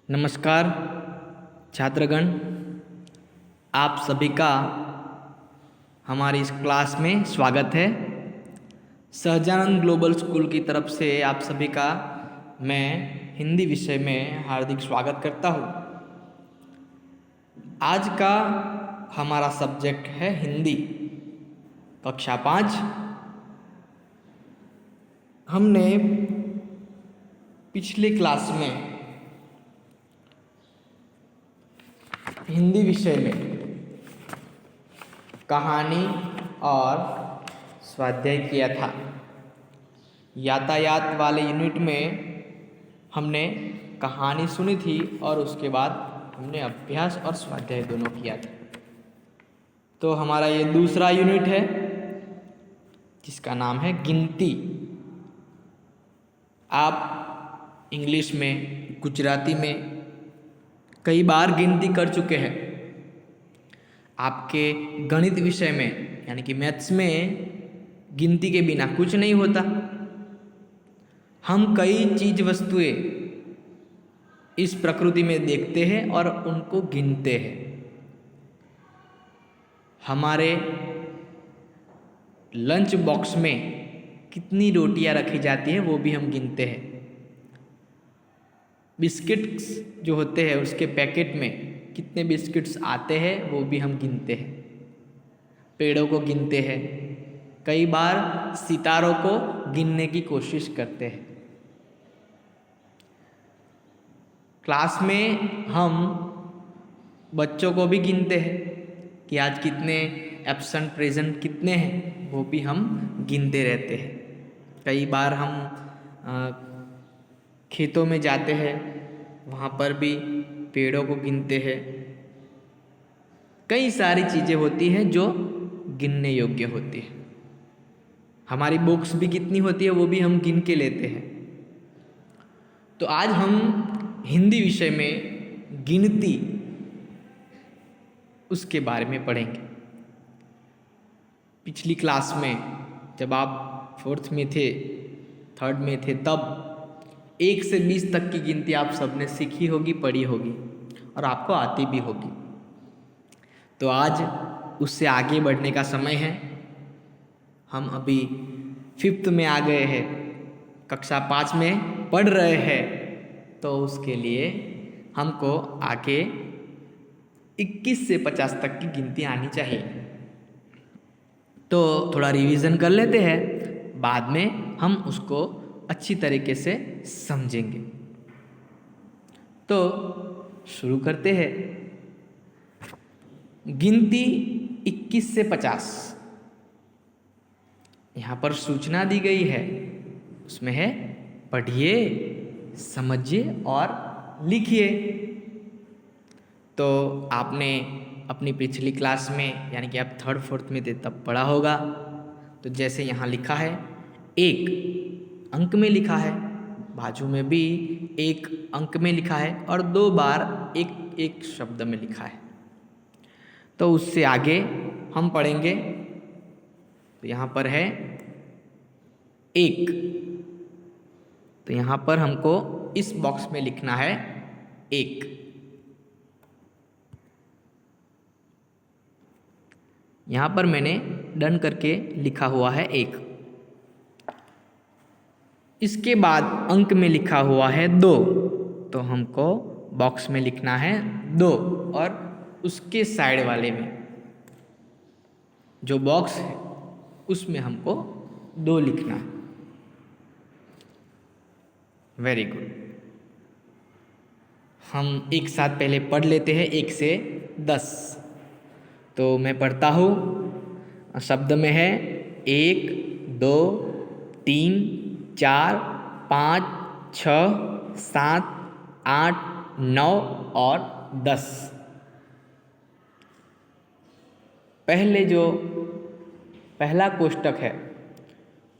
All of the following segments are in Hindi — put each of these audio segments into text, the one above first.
नमस्कार छात्रगण, आप सभी का हमारी इस क्लास में स्वागत है। सहजानंद ग्लोबल स्कूल की तरफ से आप सभी का मैं हिंदी विषय में हार्दिक स्वागत करता हूँ। आज का हमारा सब्जेक्ट है हिंदी, कक्षा 5। हमने पिछली क्लास में हिंदी विषय में कहानी और स्वाध्याय किया था। यातायात वाले यूनिट में हमने कहानी सुनी थी और उसके बाद हमने अभ्यास और स्वाध्याय दोनों किया था। तो हमारा ये दूसरा यूनिट है जिसका नाम है गिनती। आप इंग्लिश में, गुजराती में कई बार गिनती कर चुके हैं। आपके गणित विषय में यानी कि मैथ्स में गिनती के बिना कुछ नहीं होता। हम कई चीज वस्तुएं इस प्रकृति में देखते हैं और उनको गिनते हैं। हमारे लंच बॉक्स में कितनी रोटियां रखी जाती है वो भी हम गिनते हैं। बिस्किट्स जो होते हैं उसके पैकेट में कितने बिस्किट्स आते हैं वो भी हम गिनते हैं। पेड़ों को गिनते हैं। कई बार सितारों को गिनने की कोशिश करते हैं। क्लास में हम बच्चों को भी गिनते हैं कि आज कितने एब्सेंट प्रेजेंट कितने हैं, वो भी हम गिनते रहते हैं। कई बार हम खेतों में जाते हैं, वहाँ पर भी पेड़ों को गिनते हैं। कई सारी चीज़ें होती हैं जो गिनने योग्य होती है। हमारी बुक्स भी कितनी होती है वो भी हम गिन के लेते हैं। तो आज हम हिंदी विषय में गिनती उसके बारे में पढ़ेंगे। पिछली क्लास में जब आप 4th में थे, 3rd में थे, तब 1 से 20 तक की गिनती आप सबने सीखी होगी, पढ़ी होगी और आपको आती भी होगी। तो आज उससे आगे बढ़ने का समय है। हम अभी 5th में आ गए हैं, कक्षा 5 में पढ़ रहे हैं, तो उसके लिए हमको आगे 21 से 50 तक की गिनती आनी चाहिए। तो थोड़ा रिवीजन कर लेते हैं, बाद में हम उसको अच्छी तरीके से समझेंगे। तो शुरू करते हैं। गिनती 21 से 50। यहाँ पर सूचना दी गई है, उसमें है पढ़िए, समझिए और लिखिए। तो आपने अपनी पिछली क्लास में यानी कि आप 3rd 4th में थे तब पढ़ा होगा। तो जैसे यहाँ लिखा है, 1 अंक में लिखा है, बाजू में भी 1 अंक में लिखा है और 2 बार एक एक शब्द में लिखा है। तो उससे आगे हम पढ़ेंगे। तो यहाँ पर है 1, तो यहाँ पर हमको इस बॉक्स में लिखना है 1। यहाँ पर मैंने डन करके लिखा हुआ है 1। इसके बाद अंक में लिखा हुआ है 2, तो हमको बॉक्स में लिखना है 2 और उसके साइड वाले में जो बॉक्स है उसमें हमको 2 लिखना है। Very good. हम एक साथ पहले पढ़ लेते हैं 1 से 10। तो मैं पढ़ता हूँ। शब्द में है 1 2 3 4 5 6 7 8 9 और 10। पहला कोष्टक है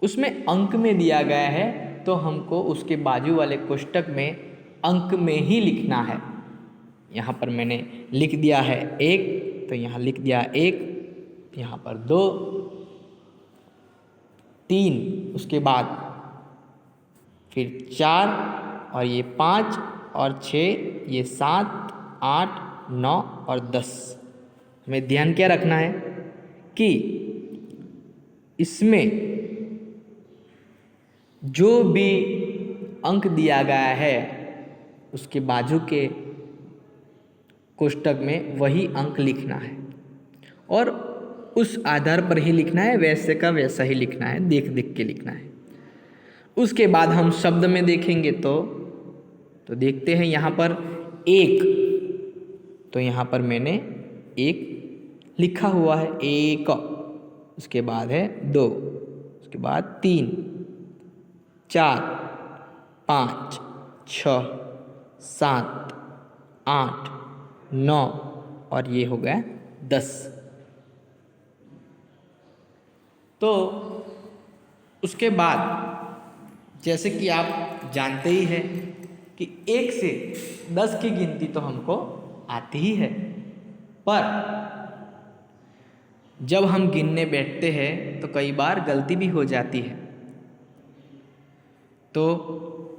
उसमें अंक में दिया गया है, तो हमको उसके बाजू वाले कोष्टक में अंक में ही लिखना है। यहाँ पर मैंने लिख दिया है 1, तो यहाँ लिख दिया 1, यहाँ पर 2 3, उसके बाद फिर 4 और ये 5 और 6 ये 7, 8, 9 और 10। हमें ध्यान क्या रखना है कि इसमें जो भी अंक दिया गया है उसके बाजू के कोष्ठक में वही अंक लिखना है और उस आधार पर ही लिखना है, वैसे का वैसा ही लिखना है, देख देख के लिखना है। उसके बाद हम शब्द में देखेंगे तो देखते हैं यहाँ पर 1, तो यहाँ पर मैंने 1 लिखा हुआ है, 1। उसके बाद है 2, उसके बाद 3, 4, 5, 6, 7, 8, 9 और ये हो गया 10। तो उसके बाद जैसे कि आप जानते ही हैं कि 1 से 10 की गिनती तो हमको आती ही है, पर जब हम गिनने बैठते हैं तो कई बार गलती भी हो जाती है। तो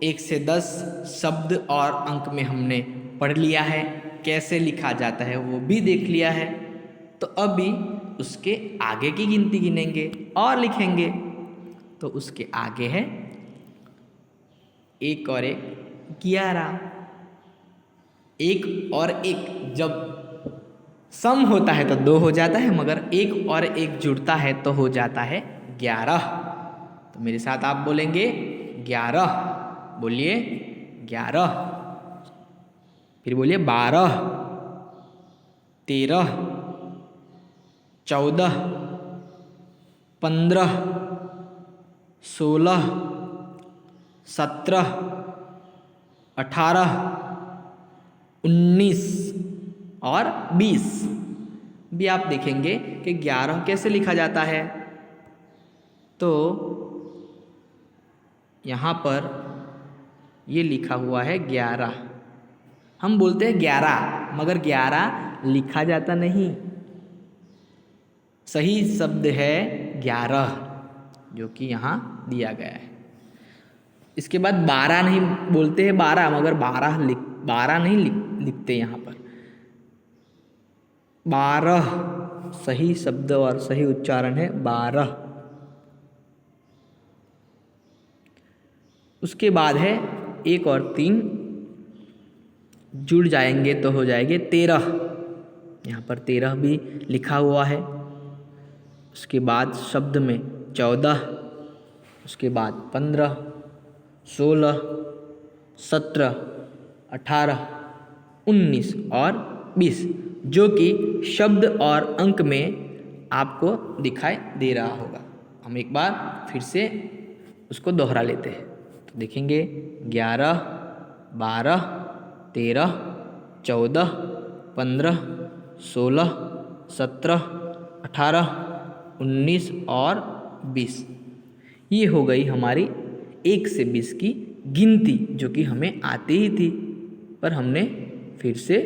1 से 10 शब्द और अंक में हमने पढ़ लिया है, कैसे लिखा जाता है वो भी देख लिया है। तो अभी उसके आगे की गिनती गिनेंगे और लिखेंगे। तो उसके आगे है 1 और 1 11। 1 और 1 जब सम होता है तो 2 हो जाता है, मगर 1 और 1 जुड़ता है तो हो जाता है 11। तो मेरे साथ आप बोलेंगे 11, बोलिए 11, फिर बोलिए 12, 13, 14, 15, 16, 17, 18, 19 और 20। भी आप देखेंगे कि 11 कैसे लिखा जाता है। तो यहाँ पर ये लिखा हुआ है 11। हम बोलते हैं 11, मगर 11 लिखा जाता नहीं। सही शब्द है 11, जो कि यहाँ दिया गया है। इसके बाद 12 नहीं बोलते हैं 12, मगर 12 नहीं लिखते यहाँ पर। 12 सही शब्द और सही उच्चारण है 12। उसके बाद है 1 और 3 जुड़ जाएंगे तो हो जाएंगे 13। यहाँ पर 13 भी लिखा हुआ है। उसके बाद शब्द में 14, उसके बाद 15, 16, 17, 18, 19 और 20, जो कि शब्द और अंक में आपको दिखाई दे रहा होगा। हम एक बार फिर से उसको दोहरा लेते हैं। तो देखेंगे 11, 12, 13, 14, 15, 16, 17, 18, 19 और 20। ये हो गई हमारी 1 से 20 की गिनती, जो कि हमें आती ही थी, पर हमने फिर से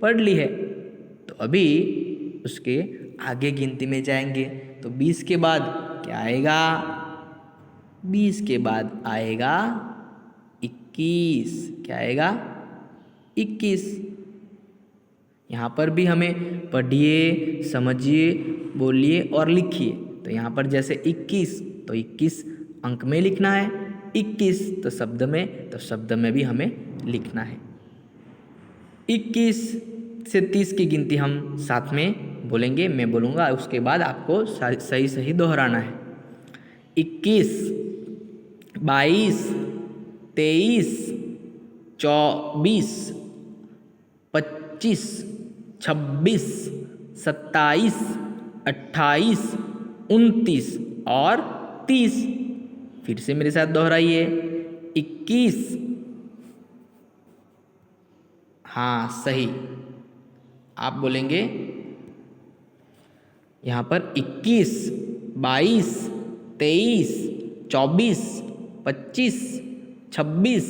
पढ़ ली है। तो अभी उसके आगे गिनती में जाएंगे। तो 20 के बाद क्या आएगा? 20 के बाद आएगा 21। क्या आएगा? 21। यहाँ पर भी हमें पढ़िए, समझिए, बोलिए और लिखिए। तो यहाँ पर जैसे 21, तो 21 अंक में लिखना है, 21 तो शब्द में भी हमें लिखना है। 21 से 30 की गिनती हम साथ में बोलेंगे, मैं बोलूँगा, उसके बाद आपको सही दोहराना है। 21, 22, 23, 24, 25, 26, 27, 28, 29 और 30। फिर से मेरे साथ दोहराइए। 21, हाँ सही। आप बोलेंगे यहाँ पर 21, 22, 23, 24, 25, 26,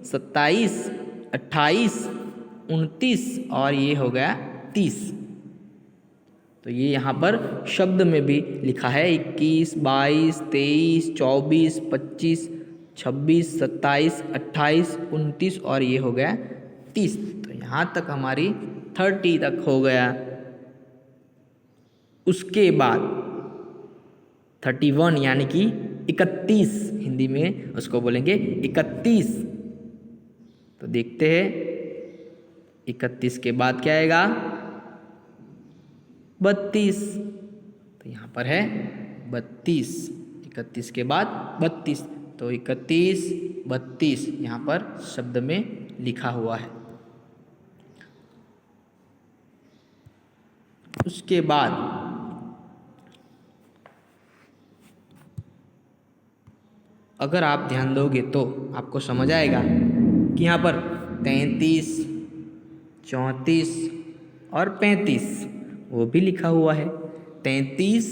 27, 28, 29 और ये हो गया 30। तो ये यहाँ पर शब्द में भी लिखा है 21, 22, 23, 24, 25, 26, 27, 28, 29 और ये हो गया 30। तो यहाँ तक हमारी 30 तक हो गया। उसके बाद 31 यानी कि 31, हिंदी में उसको बोलेंगे 31। तो देखते हैं 31 के बाद क्या आएगा, 32। तो यहाँ पर है 32, 31 के बाद 32, तो 31 32 यहाँ पर शब्द में लिखा हुआ है। उसके बाद अगर आप ध्यान दोगे तो आपको समझ आएगा कि यहाँ पर 33 34 और 35 वो भी लिखा हुआ है। 33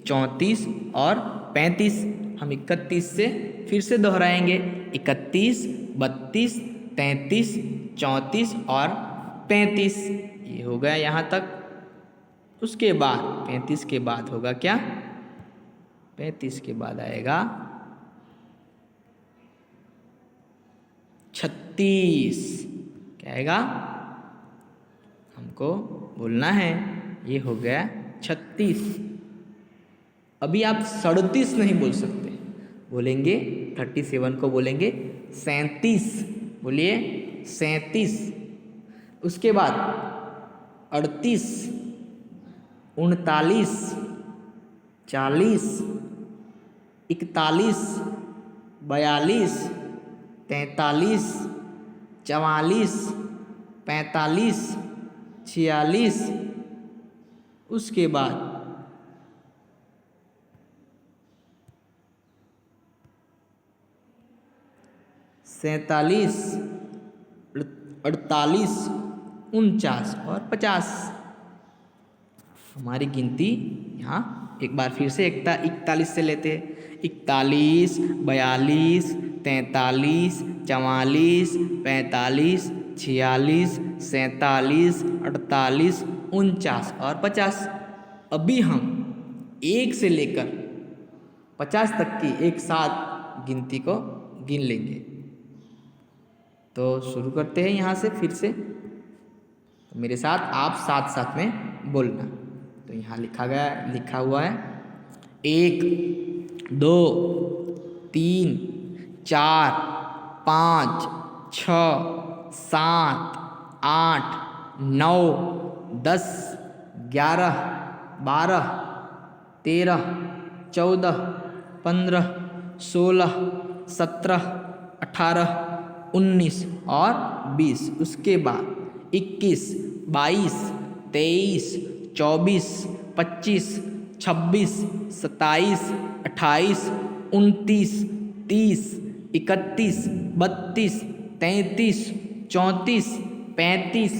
34 और 35 हम 31 से फिर से दोहराएंगे, 31 32 33 34 और 35, ये हो गया यहाँ तक। उसके बाद 35 के बाद होगा क्या, 35 के बाद आएगा 36, क्या आएगा हमको बोलना है, ये हो गया 36। अभी आप 37 नहीं बोल सकते, बोलेंगे 37 को बोलेंगे 37, बोलिए 37। उसके बाद 38 39 40 41 42 43 44 45 46। उसके बाद 47 48 49 और 50। हमारी गिनती यहाँ एक बार फिर से 41 से लेते हैं, 41 42 43 44 45 46 47 48 49 और 50। अभी हम 1 से लेकर 50 तक की एक साथ गिनती को गिन लेंगे। तो शुरू करते हैं यहाँ से फिर से, तो मेरे साथ आप साथ साथ में बोलना। तो यहाँ लिखा हुआ है 1 2 3 4 5 6 7 8 9 10 11 12 13 14 15 16 17 18 19 और 20। उसके बाद 21 22 23 24 25 26 27 28 29 30 31 32 33 34 35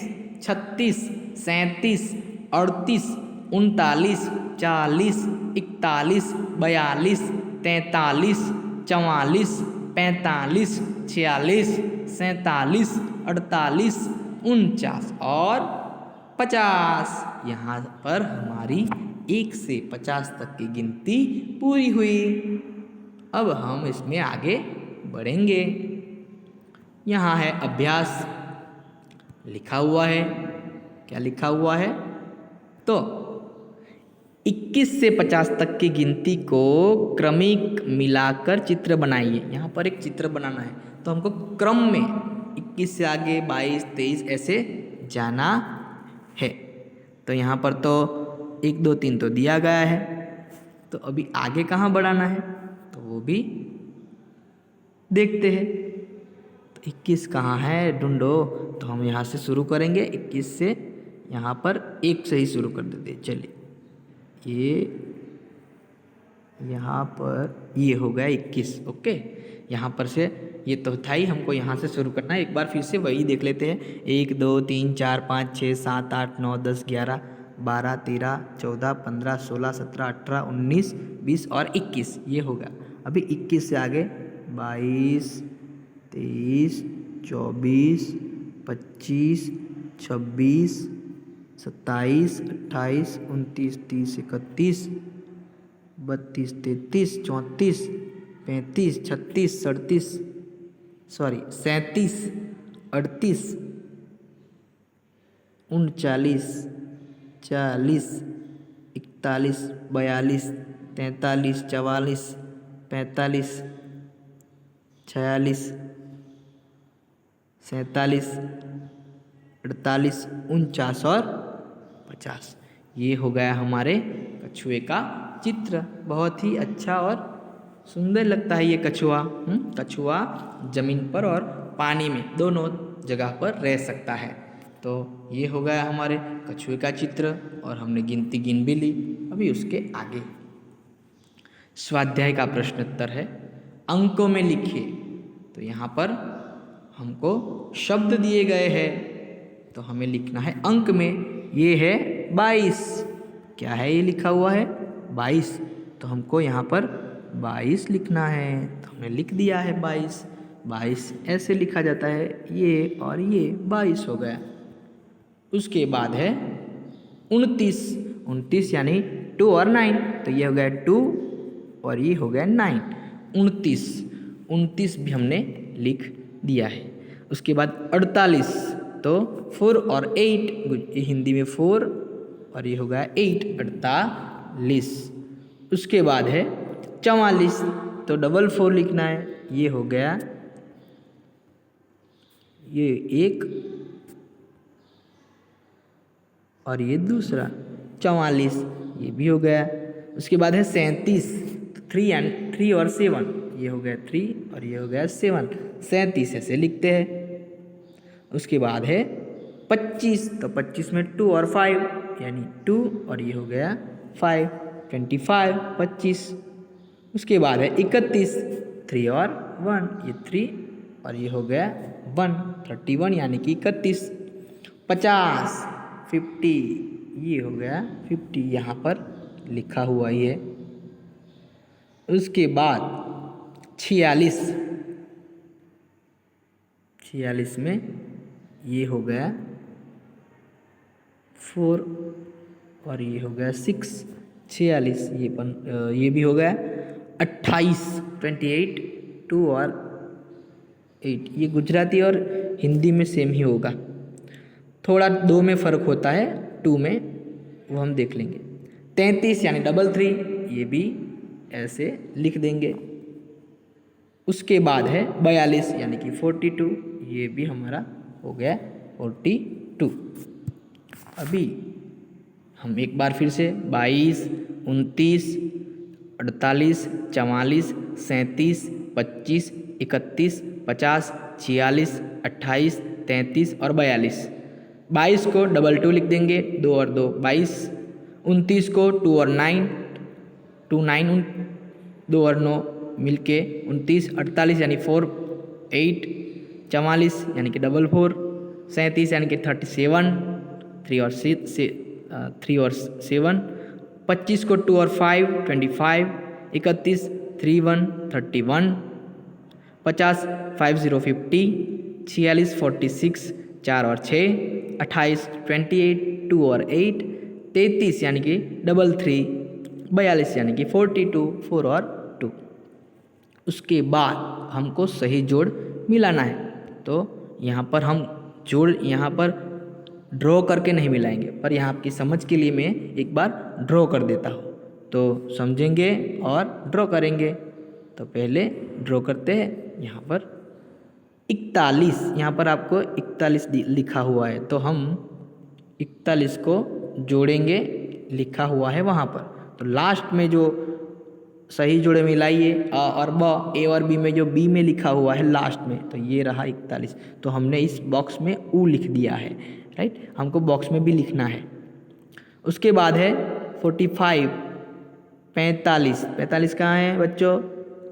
36 37 38 39 40 41 42 43 44 45 46 47 48 49 और 50। यहाँ पर हमारी 1 से 50 तक की गिनती पूरी हुई। अब हम इसमें आगे बढ़ेंगे। यहाँ है अभ्यास लिखा हुआ है, क्या लिखा हुआ है, तो 21 से 50 तक की गिनती को क्रमिक मिलाकर चित्र बनाइए। यहाँ पर एक चित्र बनाना है तो हमको क्रम में 21 से आगे 22 23 ऐसे जाना है। तो यहाँ पर तो 1 2 3 तो दिया गया है, तो अभी आगे कहाँ बढ़ाना है तो वो भी देखते हैं। तो 21 कहाँ है ढूंढो, तो हम यहाँ से शुरू करेंगे 21 से, यहाँ पर 1 से ही शुरू कर देते। चलिए ये यहाँ पर ये हो गया 21, ओके। यहाँ पर से ये तो था ही, हमको यहाँ से शुरू करना है। एक बार फिर से वही देख लेते हैं। 1 2 3 4 5 6 7 8 9 10 11 12 13 14 15 16 17 18 19 20 और 21, ये होगा। अभी 21 से आगे 22 23 24 25 26 27 28 29 30 31 32 33 34 35 36 37 38 39, 40, 41, 42, 43, 44, 45, 46, 47, 48, 49 और 50। ये हो गया हमारे कछुए का चित्र। बहुत ही अच्छा और सुंदर लगता है ये कछुआ। कछुआ जमीन पर और पानी में दोनों जगह पर रह सकता है। तो ये हो गया हमारे कछुए का चित्र और हमने गिनती गिन भी ली। अभी उसके आगे स्वाध्याय का प्रश्नोत्तर है, अंकों में लिखिए। तो यहाँ पर हमको शब्द दिए गए हैं तो हमें लिखना है अंक में। ये है 22। क्या है ये लिखा हुआ है? 22। तो हमको यहाँ पर 22 लिखना है। तो हमने लिख दिया है 22। 22 ऐसे लिखा जाता है, ये और ये 22 हो गया। उसके बाद है 29। 29 यानी 2 और 9, तो ये हो गया 2 और ये हो गया 9। 29, 29 भी हमने लिख दिया है। उसके बाद 48, तो 4 और 8, हिंदी में 4 और ये हो गया 8, 48। उसके बाद है 44, तो 4 लिखना है, ये हो गया ये एक और ये दूसरा 44, ये भी हो गया। उसके बाद है 37, तो 3 और 7, ये हो गया 3 और ये हो गया 7, 37 ऐसे लिखते हैं। उसके बाद है 25, तो 25 में 2 और 5 यानी 2 और ये हो गया 5, 25, 25। उसके बाद है 31, 3 और 1, ये 3 और ये हो गया 1, 31 यानी कि 31। 50, 50, ये हो गया 50, यहाँ पर लिखा हुआ ही है। उसके बाद 46, 46 में ये हो गया 4 और ये हो गया 6, 46, ये भी हो गया। 28, 28, 2 और 8, ये गुजराती और हिंदी में सेम ही होगा, थोड़ा 2 में फ़र्क होता है, 2 में वो हम देख लेंगे। 33 यानी 33, ये भी ऐसे लिख देंगे। उसके बाद है 42 यानी कि 42, ये भी हमारा हो गया 42। अभी हम एक बार फिर से 22, 29, 48, 44, 37, 25, 31, 50, 46, 28, 33 और 42। 22 को 2 लिख देंगे, 2 और 2 22। 29 को 2 और 9, 2 9, 2 और 9 मिलके 29। 48 यानी 4, 8। 44 यानी कि 4, 37 यानी कि 37, 3 और 7। 25 को 2 और 5, 25। 31, 3 1, 31। 50, 50, 50। 46, 46, 4 और 6। 28, 28, 2 और 8। 33 यानी कि 33। 42 यानी कि 42, 4 और 2। उसके बाद हमको सही जोड़ मिलाना है। तो यहाँ पर हम जोड़ यहाँ पर ड्रॉ करके नहीं मिलाएंगे, पर यहाँ आपकी समझ के लिए मैं एक बार ड्रॉ कर देता हूँ, तो समझेंगे और ड्रॉ करेंगे। तो पहले ड्रॉ करते हैं। यहाँ पर 41, यहाँ पर आपको 41 लिखा हुआ है, तो हम 41 को जोड़ेंगे, लिखा हुआ है वहाँ पर। तो लास्ट में जो सही जोड़े मिलाइए, अ और ब, ए और बी में जो बी में लिखा हुआ है लास्ट में, तो ये रहा 41। तो हमने इस बॉक्स में ऊ लिख दिया है, राइट। हमको बॉक्स में भी लिखना है। उसके बाद है 45, 45। 45 कहाँ है बच्चों?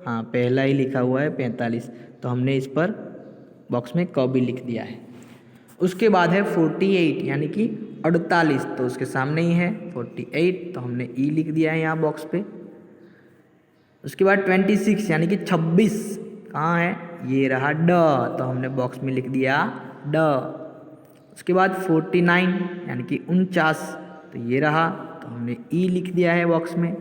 हाँ, पहला ही लिखा हुआ है 45, तो हमने इस पर बॉक्स में क भी लिख दिया है। उसके बाद है 48 यानी कि 48, तो उसके सामने ही है 48, तो हमने ई लिख दिया है यहाँ बॉक्स पे। उसके बाद 26 यानी कि 26 कहाँ है? ये रहा ड, तो हमने बॉक्स में लिख दिया ड। उसके बाद 49 यानी कि 49, तो ये रहा, तो हमने ई लिख दिया है बॉक्स में।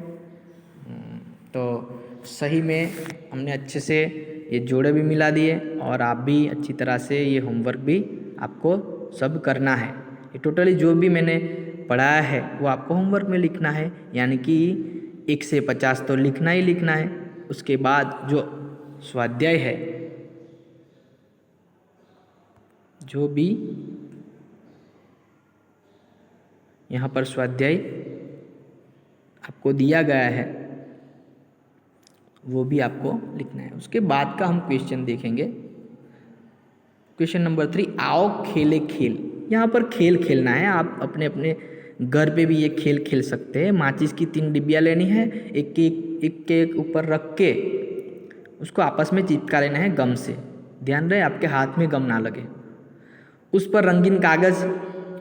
तो सही में हमने अच्छे से ये जोड़े भी मिला दिए, और आप भी अच्छी तरह से ये होमवर्क भी आपको सब करना है। ये टोटली जो भी मैंने पढ़ाया है वो आपको होमवर्क में लिखना है, यानी कि 1 से 50 तो लिखना ही लिखना है। उसके बाद जो स्वाध्याय है, जो भी यहाँ पर स्वाध्याय आपको दिया गया है वो भी आपको लिखना है। उसके बाद का हम क्वेश्चन देखेंगे। क्वेश्चन नंबर 3, आओ खेले खेल। यहाँ पर खेल खेलना है। आप अपने अपने घर पे भी ये खेल खेल सकते हैं। माचिस की 3 डिब्बियाँ लेनी है, एक के ऊपर रख के उसको आपस में चिपका लेना है गम से। ध्यान रहे आपके हाथ में गम ना लगे। उस पर रंगीन कागज़,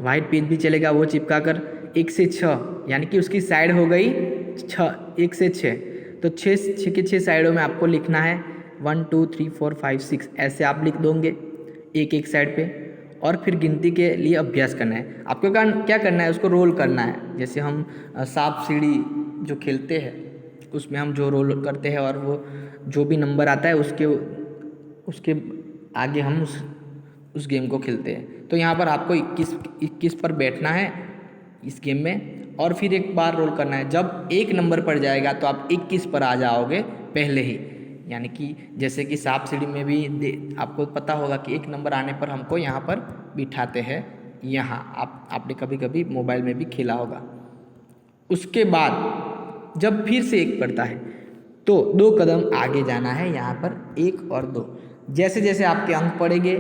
वाइट पेज भी चलेगा, वो चिपका कर 1 से 6, यानी कि उसकी साइड हो गई 6, 1 से 6, तो 6 के 6 साइडों में आपको लिखना है 1 2 3 4 5 6, ऐसे आप लिख दोगे एक साइड पे। और फिर गिनती के लिए अभ्यास करना है। आपको क्या करना है, उसको रोल करना है। जैसे हम सांप सीढ़ी जो खेलते हैं उसमें हम जो रोल करते हैं और वो जो भी नंबर आता है उसके आगे हम उस गेम को खेलते हैं। तो यहाँ पर आपको 21 पर बैठना है इस गेम में, और फिर एक बार रोल करना है। जब 1 नंबर पर जाएगा तो आप 21 पर आ जाओगे पहले ही, यानी कि जैसे कि सांप सीढ़ी में भी आपको पता होगा कि 1 नंबर आने पर हमको यहाँ पर बिठाते हैं। यहाँ आपने कभी कभी मोबाइल में भी खेला होगा। उसके बाद जब फिर से 1 पड़ता है तो 2 कदम आगे जाना है, यहाँ पर 1 और 2। जैसे जैसे आपके अंक पड़ेंगे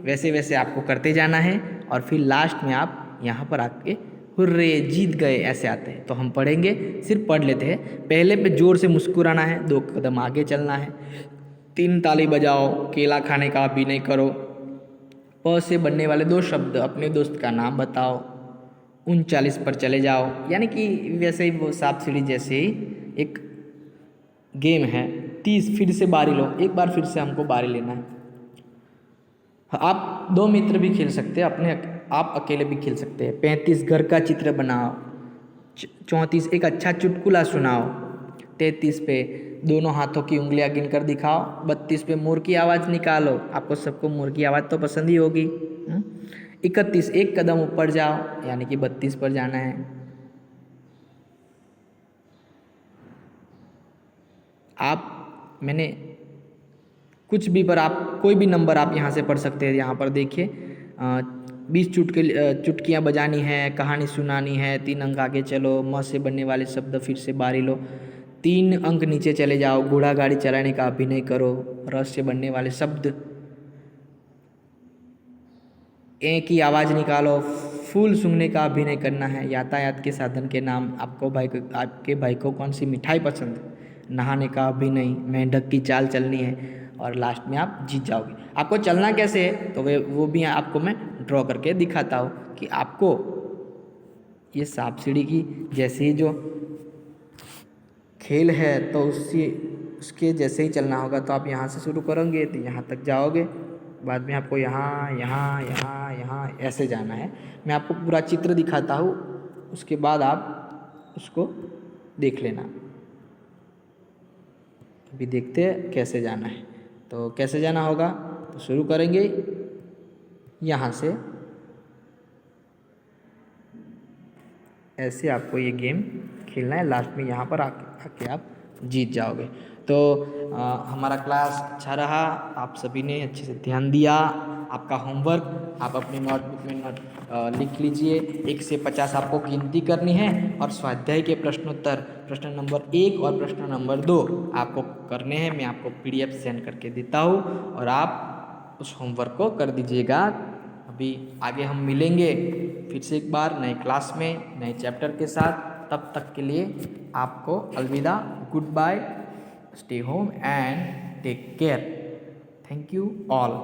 वैसे वैसे आपको करते जाना है, और फिर लास्ट में आप यहाँ पर आके हुर्रे जीत गए ऐसे आते हैं। तो हम पढ़ेंगे, सिर्फ पढ़ लेते हैं। पहले पे जोर से मुस्कुराना है, 2 कदम आगे चलना है, 3 ताली बजाओ, केला खाने का अभिनय करो, प से बनने वाले 2 शब्द, अपने दोस्त का नाम बताओ, 39 पर चले जाओ। यानी कि वैसे ही वो सांप सीढ़ी जैसे ही एक गेम है। 30 फिर से बारी लो, एक बार फिर से हमको बारी लेना है। आप 2 मित्र भी खेल सकते हैं, आप अकेले भी खेल सकते हैं। 35 घर का चित्र बनाओ, 34 एक अच्छा चुटकुला सुनाओ, 33 पे दोनों हाथों की उंगलियां गिनकर दिखाओ, 32 पे मोर की आवाज़ निकालो। आपको सबको मोर की आवाज़ तो पसंद ही होगी। 31 एक कदम ऊपर जाओ, यानी कि 32 पर जाना है। मैंने कुछ भी पर आप कोई भी नंबर आप यहाँ से पढ़ सकते हैं। यहाँ पर देखिए 20 चुटकियाँ बजानी है, कहानी सुनानी है, 3 अंक आगे चलो, म से बनने वाले शब्द फिर से बारी लो, 3 अंक नीचे चले जाओ, घोड़ा गाड़ी चलाने का अभिनय करो, रस से बनने वाले शब्द, ए की आवाज़ निकालो, फूल सूंघने का अभिनय करना है, यातायात के साधन के नाम, आपके भाई को कौन सी मिठाई पसंद है, नहाने का अभिनय, मेंढक की चाल चलनी है, और लास्ट में आप जीत जाओगे। आपको चलना कैसे है तो वो भी आपको मैं ड्रॉ करके दिखाता हूँ कि आपको ये सांप सीढ़ी की जैसे ही जो खेल है तो उसके जैसे ही चलना होगा। तो आप यहाँ से शुरू करोगे तो यहाँ तक जाओगे, बाद में आपको यहाँ यहाँ यहाँ यहाँ ऐसे जाना है। मैं आपको पूरा चित्र दिखाता हूँ, उसके बाद आप उसको देख लेना। अभी देखते हैं कैसे जाना है। तो कैसे जाना होगा, तो शुरू करेंगे यहाँ से। ऐसे आपको ये गेम खेलना है, लास्ट में यहाँ पर आके आप जीत जाओगे। तो हमारा क्लास अच्छा रहा, आप सभी ने अच्छे से ध्यान दिया। आपका होमवर्क आप अपनी नोटबुक में लिख लीजिए। 1 से 50 आपको गिनती करनी है, और स्वाध्याय के प्रश्नोत्तर प्रश्न नंबर 1 और प्रश्न नंबर 2 आपको करने हैं। मैं आपको PDF सेंड करके देता हूँ, और आप उस होमवर्क को कर दीजिएगा। अभी आगे हम मिलेंगे फिर से एक बार नए क्लास में नए चैप्टर के साथ। तब तक के लिए आपको अलविदा, good bye, stay home and take care. Thank you all.